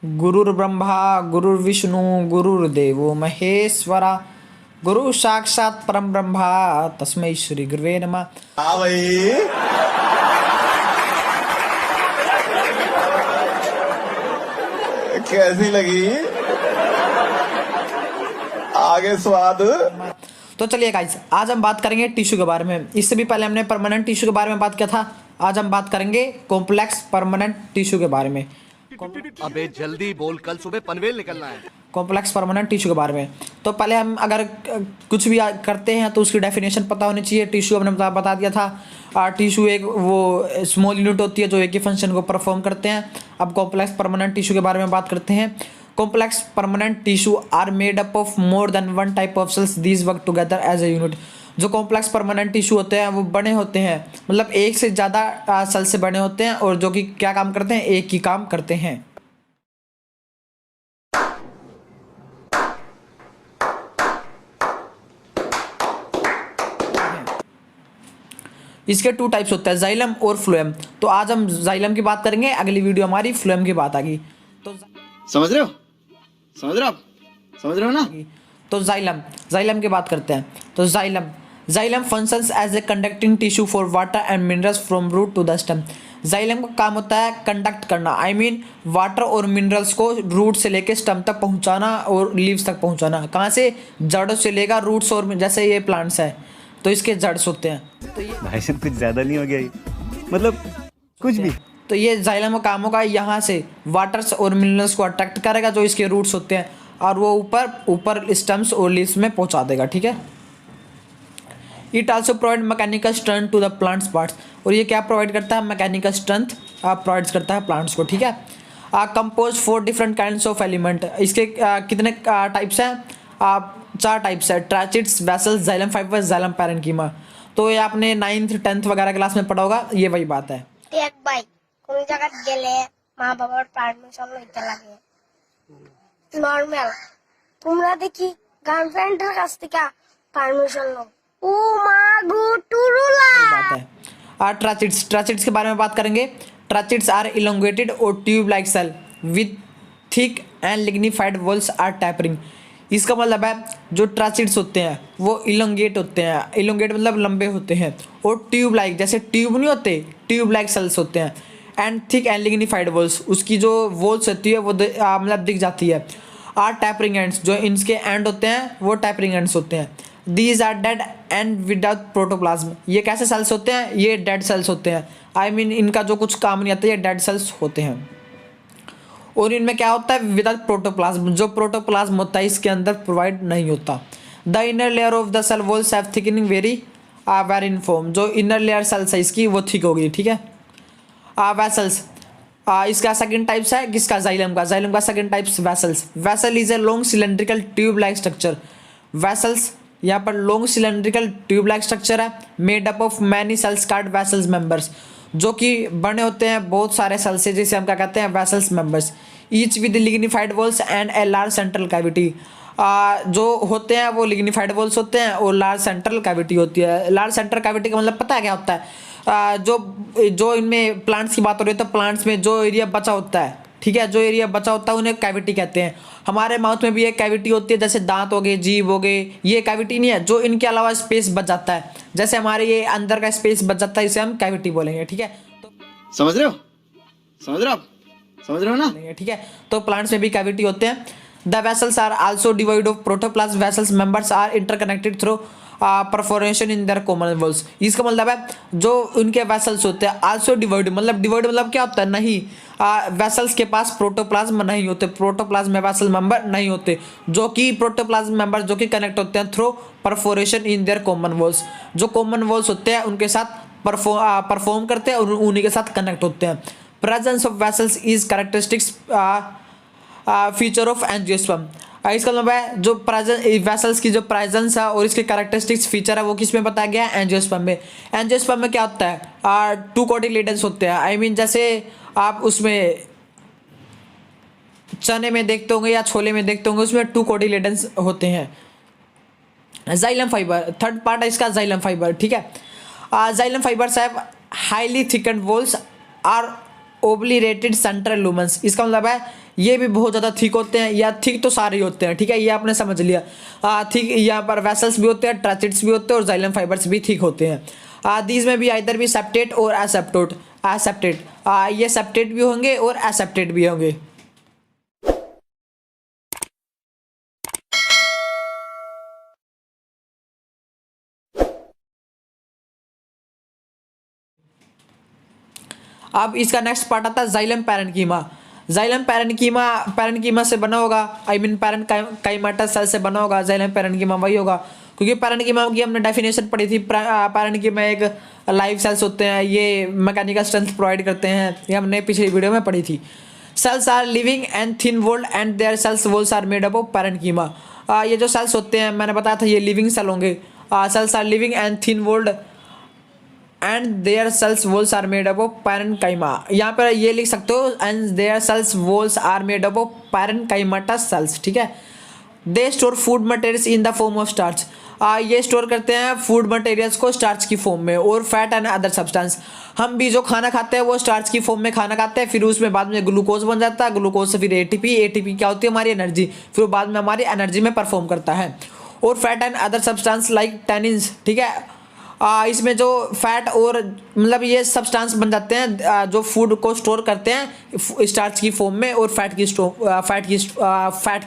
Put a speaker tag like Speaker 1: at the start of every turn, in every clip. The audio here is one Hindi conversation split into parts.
Speaker 1: गुरुर्ब्रह्मा गुरुर्विष्णु गुरुर्देवो महेश्वरा गुरु साक्षात परम ब्रह्मा तस्मै श्री गुरुवे नमः।
Speaker 2: हाँ भाई, कैसी लगी? आगे स्वाद।
Speaker 1: तो चलिए गाइस, आज हम बात करेंगे टिश्यू के बारे में। इससे भी पहले हमने परमानेंट टिश्यू के बारे में बात किया था। आज हम बात करेंगे कॉम्प्लेक्स परमानेंट टिश्यू के बारे में।
Speaker 3: अबे जल्दी बोल, कल सुबह पनवेल निकलना है।
Speaker 1: कॉम्प्लेक्स परमानेंट टिश्यू के बारे में तो पहले हम अगर कुछ भी करते हैं तो उसकी डेफिनेशन पता होनी चाहिए। टिश्यू हमने बता दिया था। टिश्यू एक वो स्मॉल यूनिट होती है जो एक ही फंक्शन को परफॉर्म करते हैं। अब कॉम्प्लेक्स परमानेंट टिश्यू के बारे में बात करते हैं। Complex permanent tissue are made up of more than one type of cells, these work together as a unit. जो कॉम्प्लेक्स परमानेंट टिश्यू होते हैं वो बने होते हैं, मतलब एक से ज़्यादा सेल से बने होते हैं और जो कि क्या काम करते हैं, एक ही काम करते हैं। इसके 2 टाइप्स होते हैं, जाइलम और फ्लोएम। तो आज हम जाइलम की बात करेंगे, अगली वीडियो हमारी फ्लोएम की बात आएगी। तो
Speaker 3: समझ रहे हो? समझ रहे हो आप? समझ रहे हो ना?
Speaker 1: तो जाइलम की बात करते हैं। तो xylem functions as a conducting tissue for water and minerals from root to the stem. Xylem का काम होता है कंडक्ट करना, आई मीन वाटर और मिनरल्स को रूट से लेकर स्टेम तक पहुंचाना और लीव्स तक पहुंचाना। कहाँ से? जड़ों से लेकर रूट्स, और जैसे ये प्लांट्स है तो इसके जड़्स होते हैं। तो ये
Speaker 4: भाई साहब कुछ ज्यादा नहीं हो गया ये? मतलब कुछ भी।
Speaker 1: तो ये जाइलम का काम होगा यहाँ से वाटर्स और मिनरल्स को अट्रैक्ट करेगा जो इसके रूट्स होते हैं, और वो ऊपर स्टेम्स और लीव्स में पहुँचा देगा। ठीक है। It also provide mechanical strength to the plants parts. और ये क्या प्रोवाइड करता है? मैकेनिकल स्ट्रेंथ प्रोवाइड करता है प्लांट्स को। ठीक है। Compose 4 different kinds of element. इसके कितने टाइप्स हैं? 4 टाइप्स है, ट्रैचिड्स, वेसल्स, जाइलम फाइबर, जाइलम पैरेन्कीमा। तो ये आपने 9th 10th वगैरह क्लास में पढ़ा होगा, ये वही बात है।
Speaker 5: এক ভাই কোন জায়গায় গেলে মা বাবার পারমিশন লইতে লাগে নরমাল, তোমরা দেখি গার্লফ্রেন্ডের কাছ থেকে পারমিশন লো। ও মা গো টুরুলা।
Speaker 1: बात है। ट्रैचिड्स के बारे में बात करेंगे। ट्रैचिड्स आर इलोंगेटेड और tube like cell with thick and lignified walls are tapering. इसका मतलब है जो ट्रैचिड्स होते हैं वो इलोंगेट होते हैं, इलोंगेट मतलब लंबे होते हैं, और ट्यूब लाइक, जैसे ट्यूब नहीं होते, ट्यूब लाइक सेल्स होते हैं। And thick and lignified walls, उसकी जो वॉल्स होती है वो मतलब दिख जाती है। आर टैपरिंग एंड्स, जो इनके एंड होते हैं वो टैपरिंग एंड्स होते हैं। These are dead and without protoplasm. ये कैसे सेल्स होते हैं? ये डेड सेल्स होते हैं, आई मीन इनका जो कुछ काम नहीं आता, ये डेड सेल्स होते हैं। और इनमें क्या होता है? विदाउट प्रोटोप्लाज्म, जो प्रोटोप्लाज्म होता है इसके अंदर प्रोवाइड नहीं होता। The inner layer of the cell walls have thickening very inform. जो इनर लेयर सेल्स है इसकी वो थिक होगी। ठीक है। वेसल्स, इसका सेकंड टाइप्स है किसका? जाइलम का second types vessels. Vessel is a long cylindrical tube like structure. Vessels यहाँ पर long cylindrical tube like structure है, made up of many cells called vessels members, जो कि बने होते हैं बहुत सारे सेल से, जिसे हम क्या कहते हैं? Vessels members. Each with lignified walls and a large central cavity. जो होते हैं वो लिग्निफाइड वॉल्स होते हैं और लार्ज सेंट्रल कैविटी होती है। लार्ज सेंट्रल कैविटी का मतलब पता है क्या होता है? जो इनमें प्लांट्स की बात हो रही है तो प्लांट्स में जो एरिया बचा होता है, ठीक है, जो एरिया बचा होता है उन्हें कैविटी कहते हैं। हमारे माउथ में भी एक कैविटी होती है, जैसे दांत हो गए, जीभ हो गए, ये कैविटी नहीं है। जो इनके अलावा स्पेस बच जाता है, जैसे हमारे ये अंदर का स्पेस बच जाता है, इसे हम कैविटी बोलेंगे। ठीक है। तो
Speaker 3: समझ रहे हो? समझ रहे हो आप? समझ रहे हो ना?
Speaker 1: ठीक है। तो प्लांट्स में भी कैविटी होते हैं। The vessels are also divide of protoplasm. Vessels members are interconnected through perforation in their common walls. इसका मतलब है जो उनके वेसल्स होते हैं आल्सो डिवाइड मतलब क्या होता है? नहीं, वेसल्स के पास प्रोटोप्लाज्म नहीं होते, प्रोटोप्लाज्म में वेसल मेंबर नहीं होते, जो कि प्रोटोप्लाज्म मेंबर जो कि कनेक्ट होते हैं through perforation in their common walls. जो कॉमन वॉल्स होते हैं उनके साथ परफॉर्म करते हैं और उन्हीं के साथ कनेक्ट होते हैं। Presence of vessels is characteristics feature of angiosperm. इसका मतलब है जो वेसल्स की जो प्रेजेंस है और इसके कैरेक्टरिस्टिक्स फीचर है वो किस में बताया गया है? एंजियोस्पर्म में। एंजियोस्पर्म में क्या होता है? 2 कोटिलेडन्स होते हैं, आई मीन जैसे आप उसमें चने में देखते होंगे या छोले में देखते होंगे, उसमें 2 कोटिलेडन्स होते हैं। जाइलम फाइबर, थर्ड पार्ट है इसका जाइलम फाइबर। ठीक है। Xylem fibres have highly thickened walls are obliterated central lumens. इसका मतलब है ये भी बहुत ज़्यादा थिक होते हैं, या थिक तो सारे ही होते हैं, ठीक है, ये आपने समझ लिया। थिक यहाँ पर वेसल्स भी होते हैं, ट्राचिड्स भी होते हैं और जाइलम फाइबर्स भी थिक होते हैं। दीज में भी इधर भी सेप्टेट और एसेप्टेट, ये सेप्टेट भी होंगे और एसेप्टेट भी होंगे। अब इसका नेक्स्ट पार्ट आता है जाइलम पैरेन्कीमा। जाइलम पैरेन्कीमा से बना होगा, आई मीन पैरेन्काइमाटा सेल से बना होगा। जाइलम पैरेन्कीमा वही होगा, क्योंकि पैरेन्कीमा की हमने डेफिनेशन पढ़ी थी। पैरेन्कीमा एक लाइव सेल्स होते हैं, ये मैकेनिकल स्ट्रेंथ प्रोवाइड करते हैं, ये हमने पिछली वीडियो में पढ़ी थी। Cells are living and thin walled and their cells walls are made up of parenchyma. ये जो सेल्स होते हैं मैंने बताया था ये लिविंग सेल होंगे। Cells are living and thin walled and their cells walls are made up of parenchyma. यहाँ पर ये लिख सकते हो, and their cells walls are made up of parenchymata cells, ठीक है। They store food materials in the form of starch. ये स्टोर करते हैं फूड मटेरियल्स को स्टार्च की फॉर्म में, और फैट एंड अदर सब्सटेंस। हम भी जो खाना खाते हैं वो स्टार्च की फॉर्म में खाना खाते हैं, फिर उसमें बाद में ग्लूकोज बन जाता है, ग्लूकोज से फिर एटीपी क्या होती है हमारी एनर्जी, फिर बाद में हमारी एनर्जी में परफॉर्म करता है। और fat and other substance like tannins, ठीक है। इसमें जो फैट और मतलब ये सब्सटेंस बन जाते हैं जो फूड को स्टोर करते हैं स्टार्च की फॉर्म में और फैट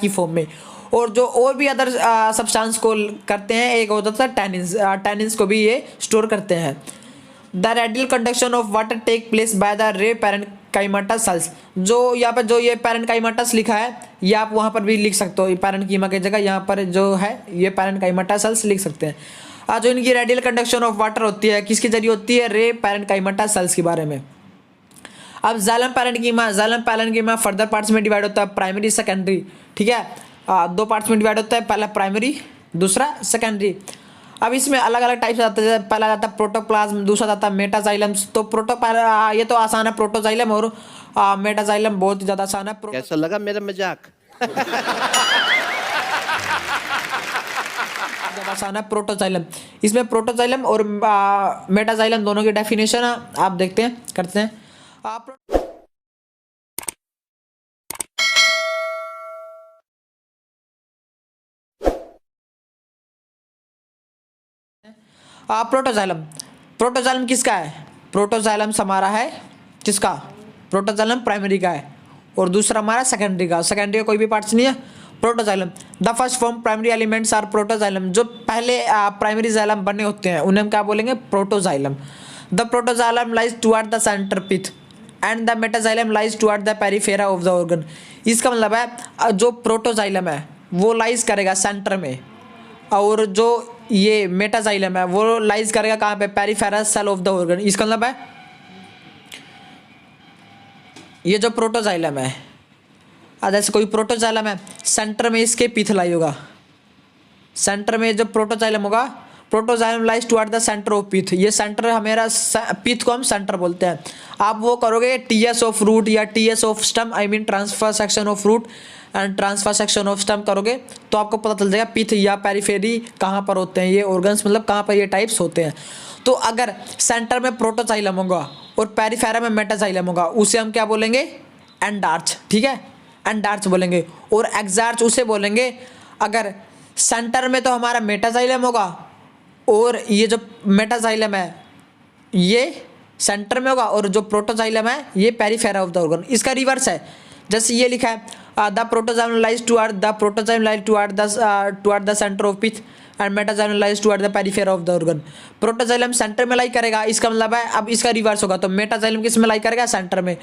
Speaker 1: की फॉर्म में। और जो और भी अदर सब्सटेंस को करते हैं, एक होता था टैनिन्स को भी ये स्टोर करते हैं। The radial conduction of water take place by the ray parenchymata sales. जो यहाँ पर जो ये पैरेन्काइमाटस लिखा है, ये आप वहाँ पर भी लिख सकते हो, पैरेन्कीमा की जगह यहाँ पर जो है ये पैरेन्काइमाटा सेल्स लिख सकते हैं। जो इनकी रेडियल कंडक्शन ऑफ वाटर होती है किसके जरिए होती है, रे पैरेन्काइमाटा सेल्स के बारे में। अब जाइलम पैरेन्कीमा फर्दर पार्ट्स में डिवाइड होता है, प्राइमरी सेकेंडरी, ठीक है। दो पार्ट्स में डिवाइड होता है, पहला प्राइमरी दूसरा सेकेंडरी। अब इसमें अलग अलग टाइप्स आते हैं, पहला जाता है प्रोटोप्लाज्म, दूसरा जाता है मेटाजाइलम्स। तो ये तो आसान है प्रोटोजाइलम, और मेटाजाइलम बहुत ही ज़्यादा आसान है।
Speaker 6: कैसा लगा मेरा मजाक?
Speaker 1: आसान है प्रोटोजाइलम। इसमें प्रोटोजाइलम और मेटाजाइलम दोनों की डेफिनेशन आप देखते हैं करते हैं। प्रोटोजाइलम किसका है? प्रोटोजाइलम हमारा है किसका? प्रोटोजाइलम प्राइमरी का है, और दूसरा हमारा सेकेंडरी का। सेकेंडरी का कोई भी पार्ट्स नहीं है, protoxylem. The first form primary elements are protoxylem. जो पहले प्राइमरी जाइलम बने होते हैं उन्हें हम क्या बोलेंगे? Protoxylem. The protoxylem lies toward the centre pith and the metaxylem lies toward the periphery of the organ. इसका मतलब है जो प्रोटोजाइलम है वो लाइज करेगा सेंटर में, और जो ये मेटाजाइलम है वो लाइज करेगा कहाँ पे? Peripheral cell of the organ. इसका मतलब है ये जो प्रोटोजाइलम है, जैसे कोई प्रोटोजाइलम है, सेंटर में इसके पिथ लाई होगा। सेंटर में जो प्रोटोजाइलम होगा, protoxylem lies toward the centre of pith. ये सेंटर हमारा पिथ को हम सेंटर बोलते हैं। आप वो करोगे टीएस ऑफ रूट या TS of stem, I mean transfer section of root and transfer section of stem करोगे तो आपको पता चल जाएगा पिथ या पेरिफेरी कहाँ पर होते हैं ये ऑर्गन्स, मतलब कहाँ पर ये टाइप्स होते हैं। तो अगर सेंटर में प्रोटोजाइलम होगा और पेरिफेरा में मेटाजाइलम होगा, उसे हम क्या बोलेंगे? एंडार्च, ठीक है, एंडार्च बोलेंगे। और एक्सार्च उसे बोलेंगे अगर सेंटर में तो हमारा मेटाजाइलम होगा और ये जो मेटाजाइलम है ये सेंटर में होगा, और जो प्रोटोजाइलम है ये पेरिफेरा ऑफ द ऑर्गन। इसका रिवर्स है, जैसे ये लिखा है the protoxylem lies toward the centre of pith and metaxylem lies toward the periphery of the organ. Protoxylem centre में लाई करेगा, इसका मतलब है अब इसका रिवर्स होगा, तो मेटाजाइलम किस में लाई करेगा? सेंटर में।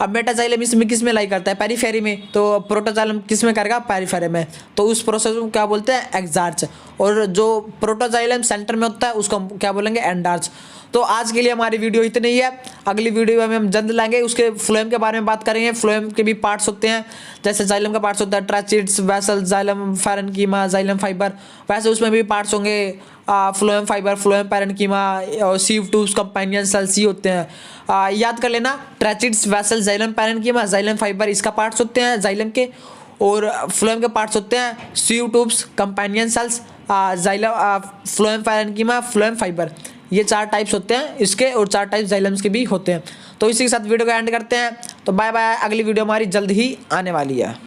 Speaker 1: अब मेटाजाइलम इसमें किस में लाई करता है? पेरिफेरी में। तो प्रोटोजाइलम किस में करेगा? पेरिफेरी में। तो उस प्रोसेस को क्या बोलते हैं? एक्सार्च। और जो प्रोटोजाइलम सेंटर में होता है उसको हम क्या बोलेंगे? एंडार्च। तो आज के लिए हमारी वीडियो इतनी ही है। अगली वीडियो में हम जल्द लाएंगे, उसके फ्लोएम के बारे में बात करेंगे। फ्लोएम के भी पार्ट्स होते हैं, जैसे जाइलम का पार्ट्स होता है ट्रैचिड्स, वेसल, जाइलम पैरेन्कीमा, जाइलम फाइबर, वैसे उसमें भी पार्ट्स होंगे फ्लोएम फाइबर, फ्लोएम पैरेन्कीमा और सीव ट्यूब्स, कंपेनियन सेल्स ही होते हैं। याद कर लेना, ट्रैचिड्स, वेसल, जाइलम पैरेन्कीमा, जाइलम फाइबर इसका पार्ट्स होते हैं जाइलम के, और फ्लोएम के पार्ट्स होते हैं sieve tubes, companion cells, xylem, phloem parenchyma, phloem fibre, ये 4 टाइप्स होते हैं इसके, और 4 टाइप्स जाइलम्स के भी होते हैं। तो इसी के साथ वीडियो को एंड करते हैं। तो बाय बाय, अगली वीडियो हमारी जल्द ही आने वाली है।